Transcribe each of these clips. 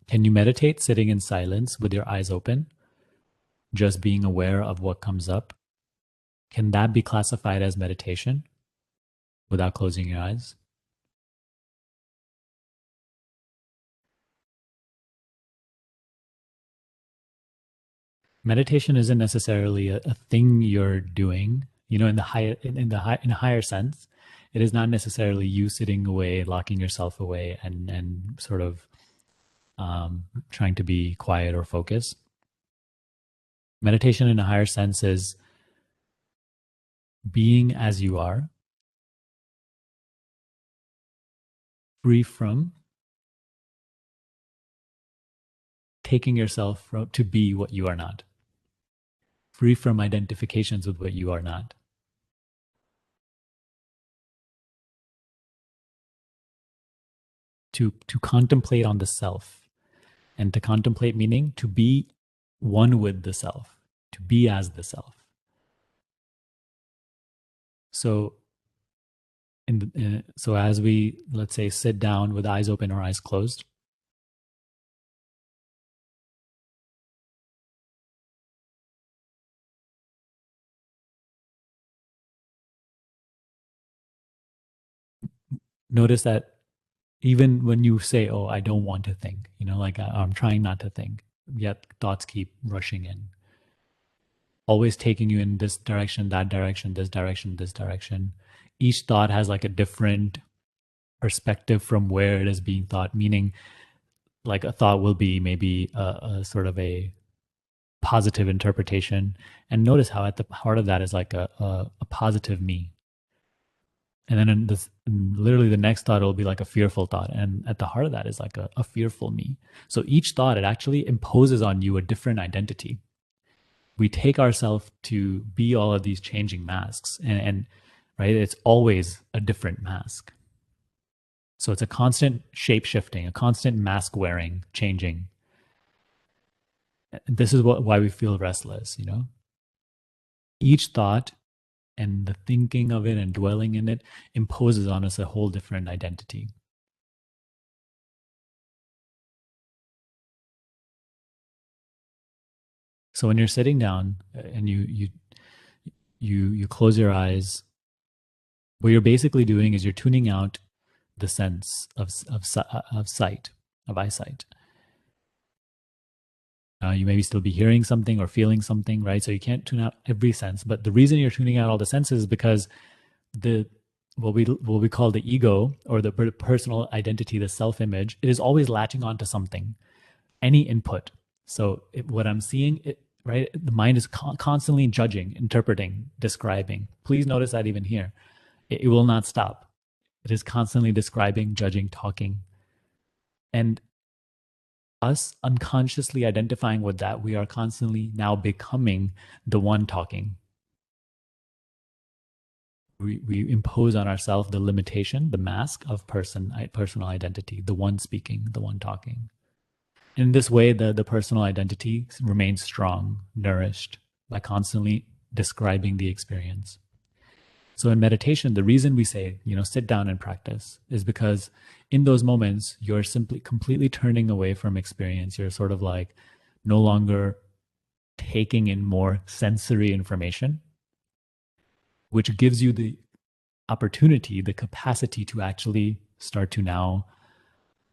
Can you meditate sitting in silence with your eyes open, just being aware of what comes up? Can that be classified as meditation without closing your eyes? Meditation isn't necessarily a thing you're doing, in the high in a higher sense. It is not necessarily you sitting away, locking yourself away, and sort of trying to be quiet or focus. Meditation in a higher sense is being as you are, free from taking yourself to be what you are not, free from identifications with what you are not. To contemplate on the self, and to contemplate meaning to be one with the self, to be as the self. So so as we, let's say, sit down with eyes open or eyes closed, notice that even when you say, oh, I don't want to think, like I'm trying not to think, yet thoughts keep rushing in, always taking you in this direction, that direction, this direction, this direction. Each thought has like a different perspective from where it is being thought, meaning like a thought will be maybe a sort of a positive interpretation. And notice how at the heart of that is like a positive me. And then literally the next thought will be like a fearful thought. And at the heart of that is like a fearful me. So each thought, it actually imposes on you a different identity. We take ourselves to be all of these changing masks, and right, it's always a different mask. So it's a constant shape shifting, a constant mask wearing, changing. This is why we feel restless, Each thought and the thinking of it and dwelling in it imposes on us a whole different identity. So when you're sitting down and you close your eyes, what you're basically doing is you're tuning out the sense of sight, of eyesight. You maybe still be hearing something or feeling something, right? So you can't tune out every sense. But the reason you're tuning out all the senses is because the what we call the ego, or the personal identity, the self-image, it is always latching onto something, any input. So what I'm seeing, right? The mind is constantly judging, interpreting, describing. Please notice that even here, it will not stop. It is constantly describing, judging, talking. And us unconsciously identifying with that, we are constantly now becoming the one talking. We impose on ourselves the limitation, the mask of personal identity, the one speaking, the one talking. In this way, the personal identity remains strong, nourished by constantly describing the experience. So in meditation, the reason we say, sit down and practice is because in those moments, you're simply completely turning away from experience. You're sort of like no longer taking in more sensory information, which gives you the opportunity, the capacity to actually start to now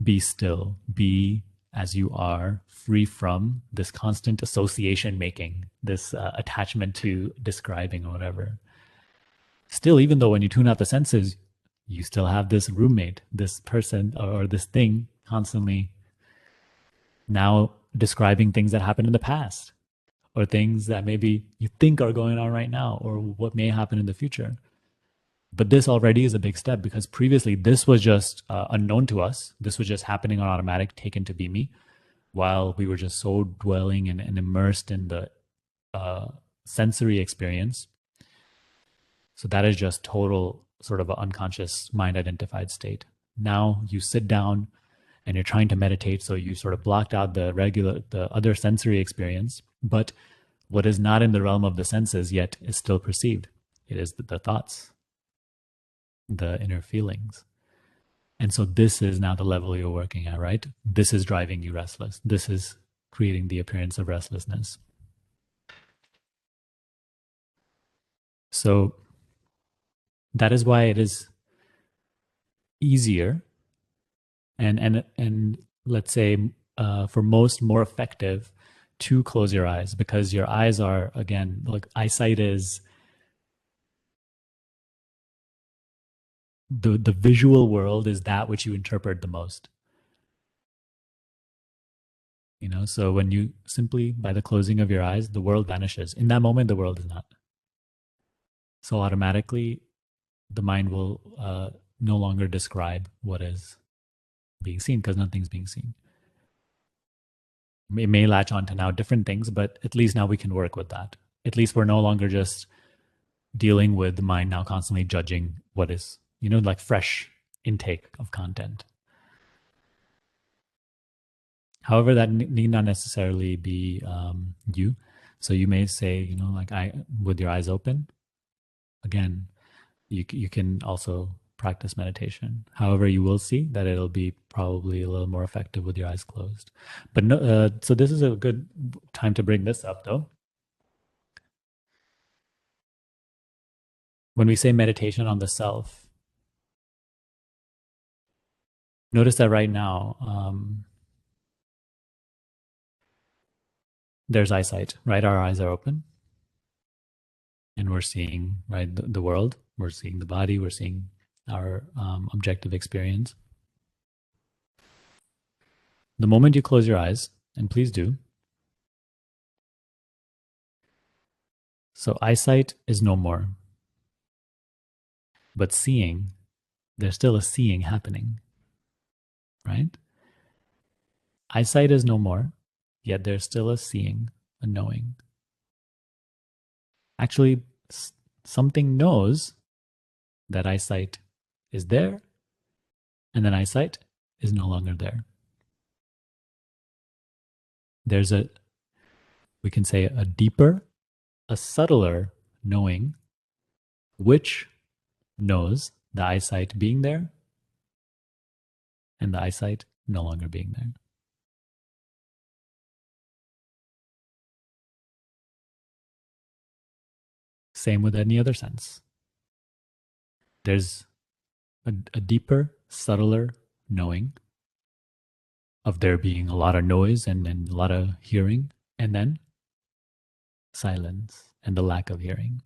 be still, be as you are, free from this constant association making, this attachment to describing or whatever. Still, even though when you tune out the senses, you still have this roommate, this person or this thing constantly now describing things that happened in the past, or things that maybe you think are going on right now, or what may happen in the future. But this already is a big step, because previously this was just unknown to us. This was just happening on automatic, taken to be me, while we were just so dwelling and immersed in the sensory experience. So that is just total sort of an unconscious mind identified state. Now you sit down and you're trying to meditate. So you sort of blocked out the other sensory experience, but what is not in the realm of the senses yet is still perceived. It is the thoughts, the inner feelings. And so this is now the level you're working at, right? This is driving you restless. This is creating the appearance of restlessness. So that is why it is easier and let's say for most more effective to close your eyes, because your eyes are, again, like eyesight is the visual world is that which you interpret the most. So when you simply, by the closing of your eyes, the world vanishes. In that moment, the world is not. So automatically the mind will no longer describe what is being seen, because nothing's being seen. It may latch on to now different things, but at least now we can work with that. At least we're no longer just dealing with the mind now constantly judging what is, like fresh intake of content. However, that need not necessarily be you. So you may say, like I, with your eyes open, again, you can also practice meditation. However, you will see that it'll be probably a little more effective with your eyes closed. But no, so this is a good time to bring this up, though. When we say meditation on the self, notice that right now there's eyesight, right? Our eyes are open and we're seeing, right, the world. We're seeing the body. We're seeing our objective experience. The moment you close your eyes, and please do, so eyesight is no more, but seeing, there's still a seeing happening, right? Eyesight is no more, yet there's still a seeing, a knowing. Actually, something knows that eyesight is there, and then eyesight is no longer there. There's we can say a deeper, a subtler knowing, which knows the eyesight being there and the eyesight no longer being there. Same with any other sense. There's a deeper, subtler knowing of there being a lot of noise and a lot of hearing, and then silence and the lack of hearing.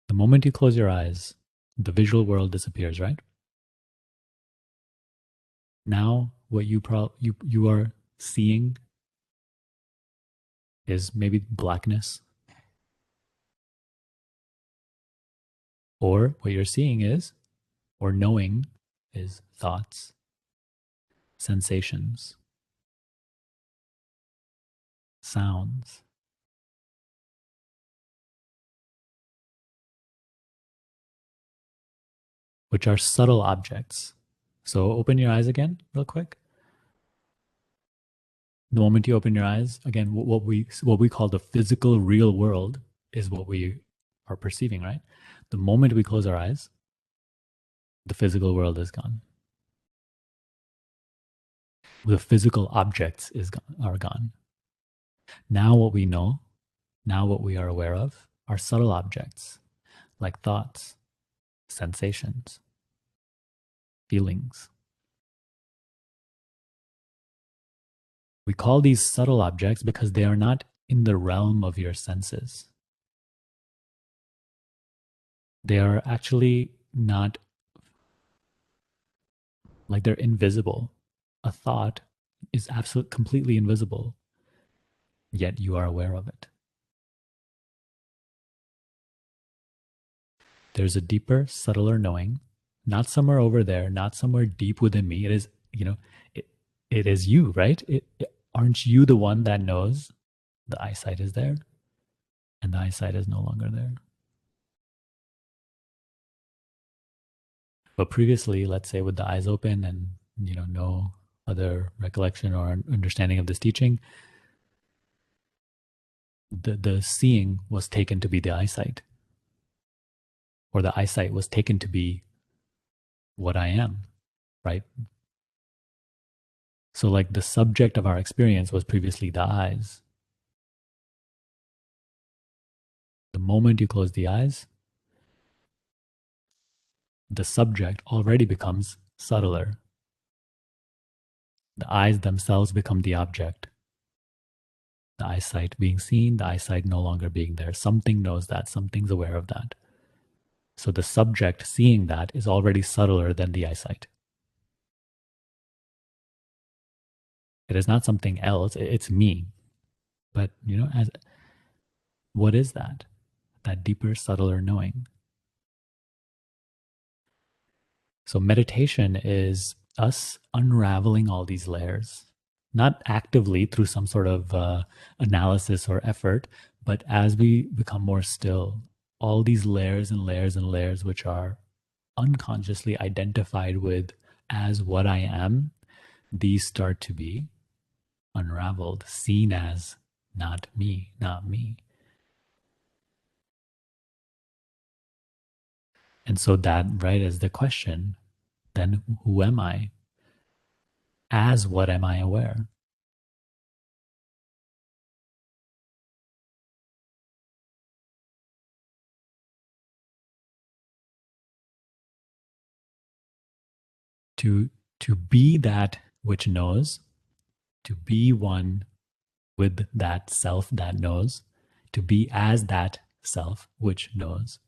The moment you close your eyes, the visual world disappears, right? Now, what you are seeing is maybe blackness, or what you're seeing is, or knowing is thoughts, sensations, sounds, which are subtle objects. So open your eyes again, real quick. The moment you open your eyes, again, what we call the physical real world is what we are perceiving, right? The moment we close our eyes, the physical world is gone. The physical objects are gone. Now what we know, now what we are aware of, are subtle objects like thoughts, sensations, feelings. We call these subtle objects because they are not in the realm of your senses. They are actually not, like, they're invisible. A thought is absolutely completely invisible, yet you are aware of it. There's a deeper, subtler knowing, not somewhere over there, not somewhere deep within me. It is, it is you, right? Aren't you the one that knows the eyesight is there and the eyesight is no longer there? But previously, let's say with the eyes open and, no other recollection or understanding of this teaching, The seeing was taken to be the eyesight, or the eyesight was taken to be what I am, right? So, like, the subject of our experience was previously the eyes. The moment you close the eyes, the subject already becomes subtler. The eyes themselves become the object. The eyesight being seen, the eyesight no longer being there. Something knows that, something's aware of that. So the subject seeing that is already subtler than the eyesight. It is not something else, it's me. But, as what is that? That deeper, subtler knowing. So meditation is us unraveling all these layers, not actively through some sort of analysis or effort, but as we become more still, all these layers and layers and layers, which are unconsciously identified with as what I am, these start to be unraveled, seen as not me, not me. And so that, right, is the question. Then who am I? As what am I aware? To to be that which knows, to be one with that self that knows, to be as that self which knows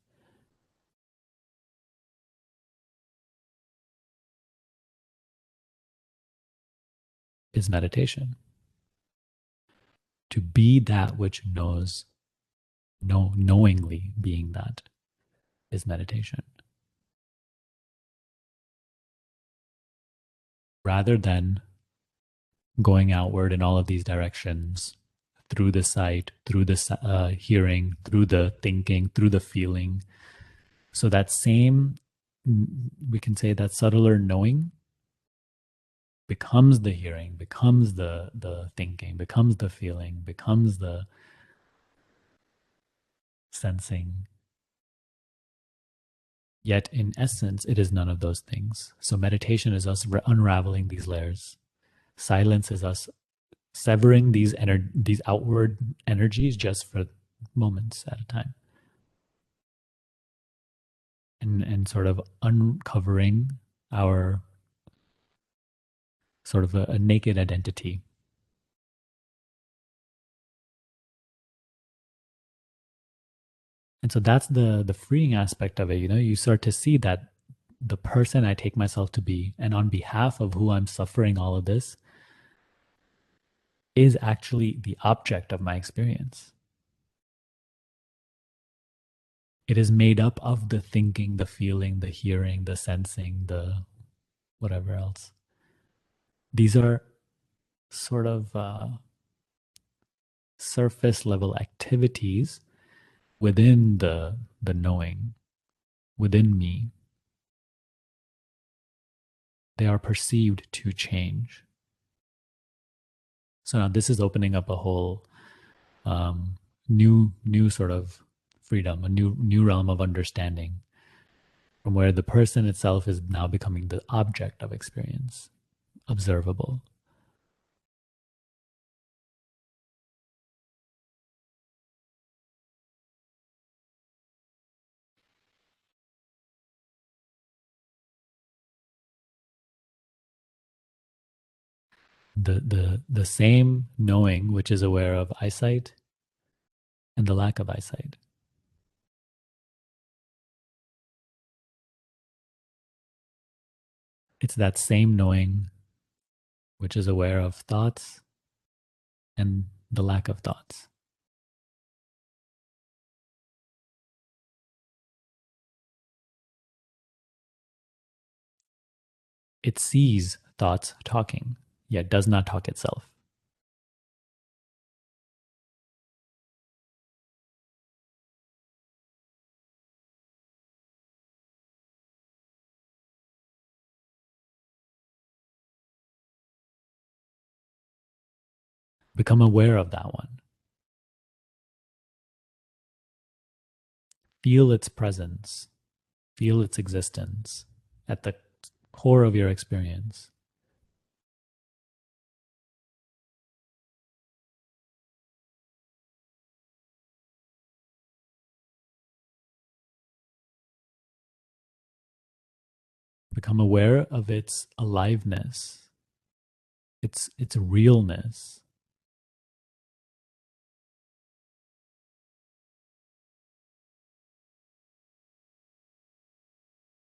is meditation. To be that which knows, knowingly being that is meditation. Rather than going outward in all of these directions through the sight, through the hearing, through the thinking, through the feeling. So that same, we can say that subtler knowing becomes the hearing, becomes the thinking, becomes the feeling, becomes the sensing. Yet in essence, it is none of those things. So meditation is us unraveling these layers. Silence is us severing these outward energies just for moments at a time, and sort of uncovering our sort of a naked identity. And so that's the freeing aspect of it. You start to see that the person I take myself to be, and on behalf of who I'm suffering all of this, is actually the object of my experience. It is made up of the thinking, the feeling, the hearing, the sensing, the whatever else. These are sort of surface level activities within the knowing, within me. They are perceived to change. So now this is opening up a whole new sort of freedom, a new realm of understanding, from where the person itself is now becoming the object of experience, observable. The same knowing which is aware of eyesight and the lack of eyesight. It's that same knowing which is aware of thoughts and the lack of thoughts. It sees thoughts talking, yet does not talk itself. Become aware of that one. Feel its presence, feel its existence at the core of your experience. Become aware of its aliveness, its realness.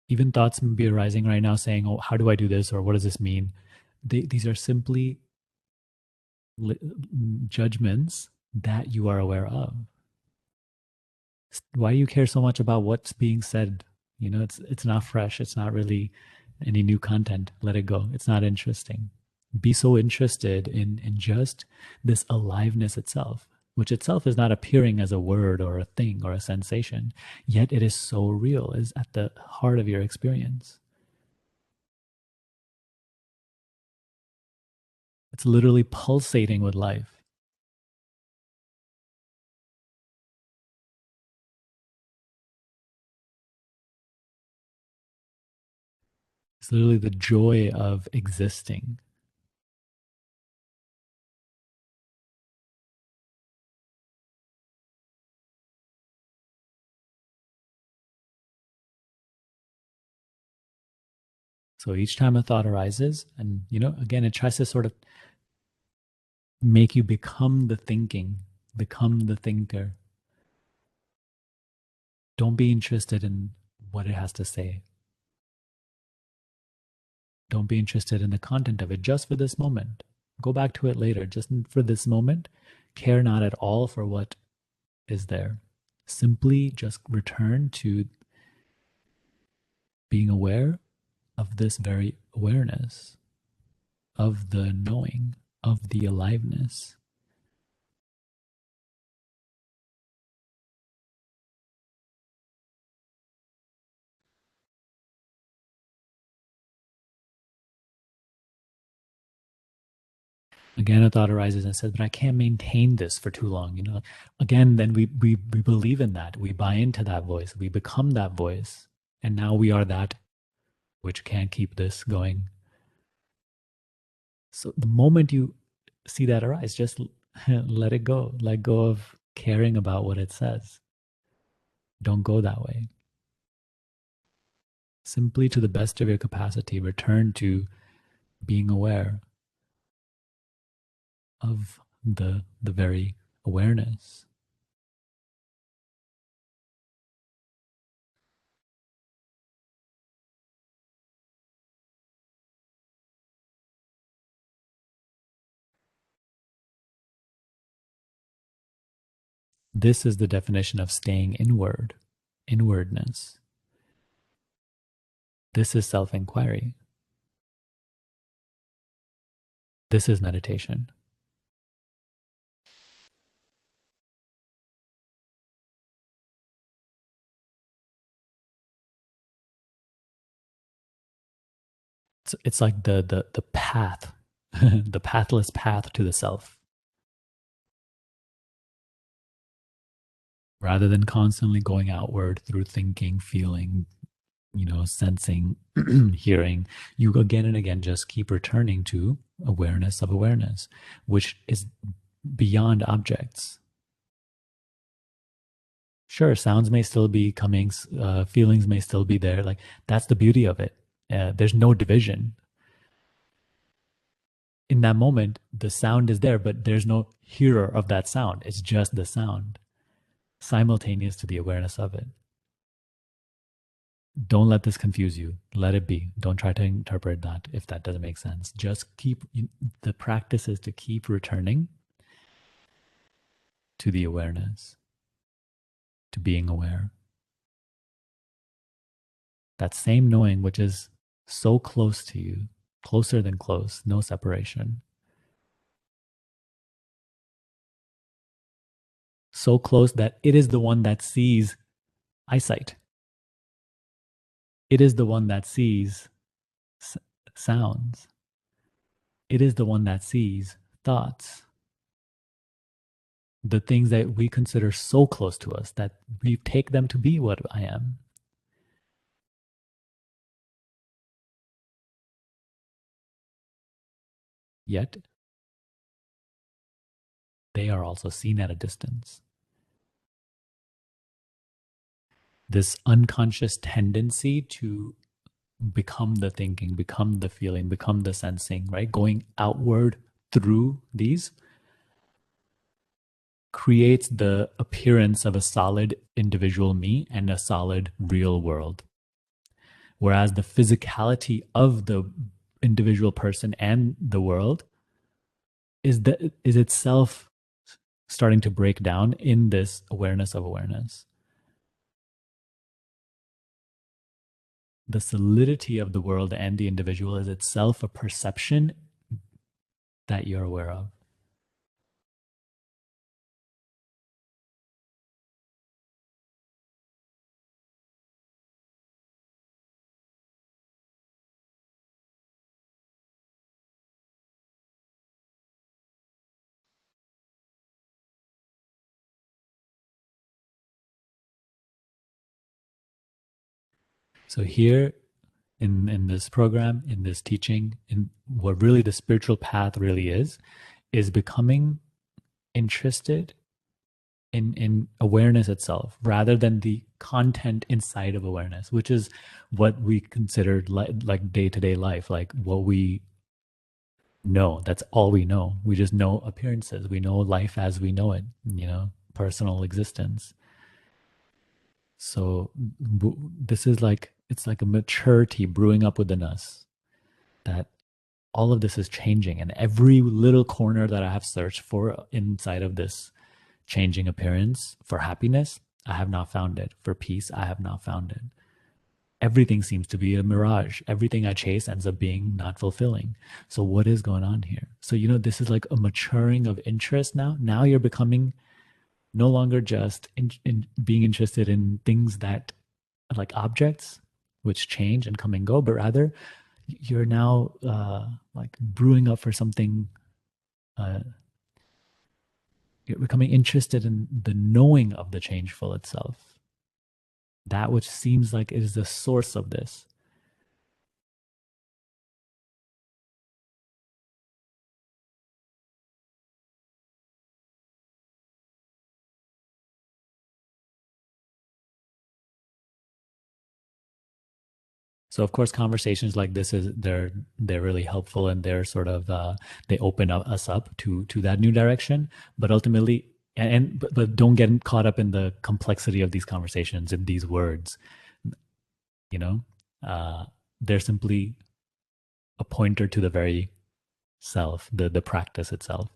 Even thoughts may be arising right now saying, oh, how do I do this? Or what does this mean? These are simply li- judgments that you are aware of. Why do you care so much about what's being said? You know, it's not fresh. It's not really any new content. Let it go. It's not interesting. Be so interested in just this aliveness itself, which itself is not appearing as a word or a thing or a sensation, yet it is so real, is at the heart of your experience. It's literally pulsating with life. It's literally the joy of existing. So each time a thought arises, and again, it tries to sort of make you become the thinking, become the thinker. Don't be interested in what it has to say. Don't be interested in the content of it just for this moment. Go back to it later. Just for this moment, care not at all for what is there. Simply just return to being aware of this very awareness, of the knowing, of the aliveness. Again, a thought arises and says, but I can't maintain this for too long. Again, then we believe in that. We buy into that voice. We become that voice. And now we are that which can't keep this going. So the moment you see that arise, just let it go. Let go of caring about what it says. Don't go that way. Simply to the best of your capacity, return to being aware of the very awareness. This is the definition of staying inward, inwardness. This is self inquiry. This is meditation. It's like the path, the pathless path to the self. Rather than constantly going outward through thinking, feeling, sensing, hearing, you again and again just keep returning to awareness of awareness, which is beyond objects. Sure, sounds may still be coming, feelings may still be there. Like that's the beauty of it. There's no division. In that moment, the sound is there, but there's no hearer of that sound. It's just the sound, simultaneous to the awareness of it. Don't let this confuse you. Let it be. Don't try to interpret that if that doesn't make sense. Just keep, the practice is to keep returning to the awareness, to being aware. That same knowing, which is so close to you, closer than close, no separation. So close that it is the one that sees eyesight. It is the one that sees sounds. It is the one that sees thoughts. the things that we consider so close to us that we take them to be what I am. Yet they are also seen at a distance. This unconscious tendency to become the thinking, become the feeling, become the sensing, right? Going outward through these creates the appearance of a solid individual me and a solid real world. Whereas the physicality of the individual person and the world is itself starting to break down in this awareness of awareness. The solidity of the world and the individual is itself a perception that you're aware of. So here in this program, in this teaching, in what really the spiritual path really is becoming interested in awareness itself rather than the content inside of awareness, which is what we considered like day-to-day life, like what we know. That's all we know. We just know appearances. We know life as we know it, personal existence. So this is like, it's like a maturity brewing up within us that all of this is changing. And every little corner that I have searched for inside of this changing appearance for happiness, I have not found it. For peace, I have not found it. Everything seems to be a mirage. Everything I chase ends up being not fulfilling. So what is going on here? So, this is like a maturing of interest now. Now you're becoming no longer just in being interested in things that are like objects, which change and come and go, but rather you're now like brewing up for something. Uh, you're becoming interested in the knowing of the changeful itself, that which seems like it is the source of this. So of course, conversations like this they're really helpful, and they're sort of they open us up to that new direction. But ultimately, but don't get caught up in the complexity of these conversations and these words. You know, uh, they're simply a pointer to the very self, the practice itself.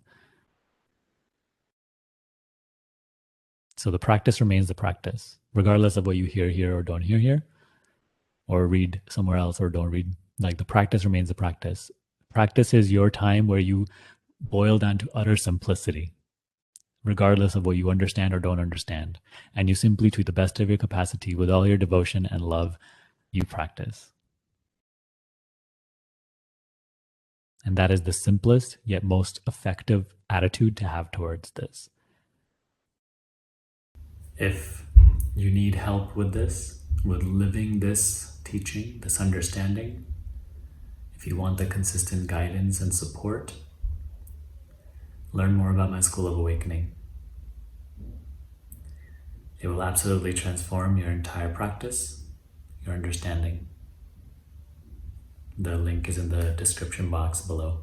So the practice remains the practice, regardless of what you hear here or don't hear here, or read somewhere else or don't read. Like the practice remains the practice. Practice is your time where you boil down to utter simplicity, regardless of what you understand or don't understand. And you simply, to the best of your capacity, with all your devotion and love, you practice. And that is the simplest yet most effective attitude to have towards this. If you need help with this, with living this teaching, this understanding, if you want the consistent guidance and support, learn more about my School of Awakening. It will absolutely transform your entire practice, your understanding. The link is in the description box below.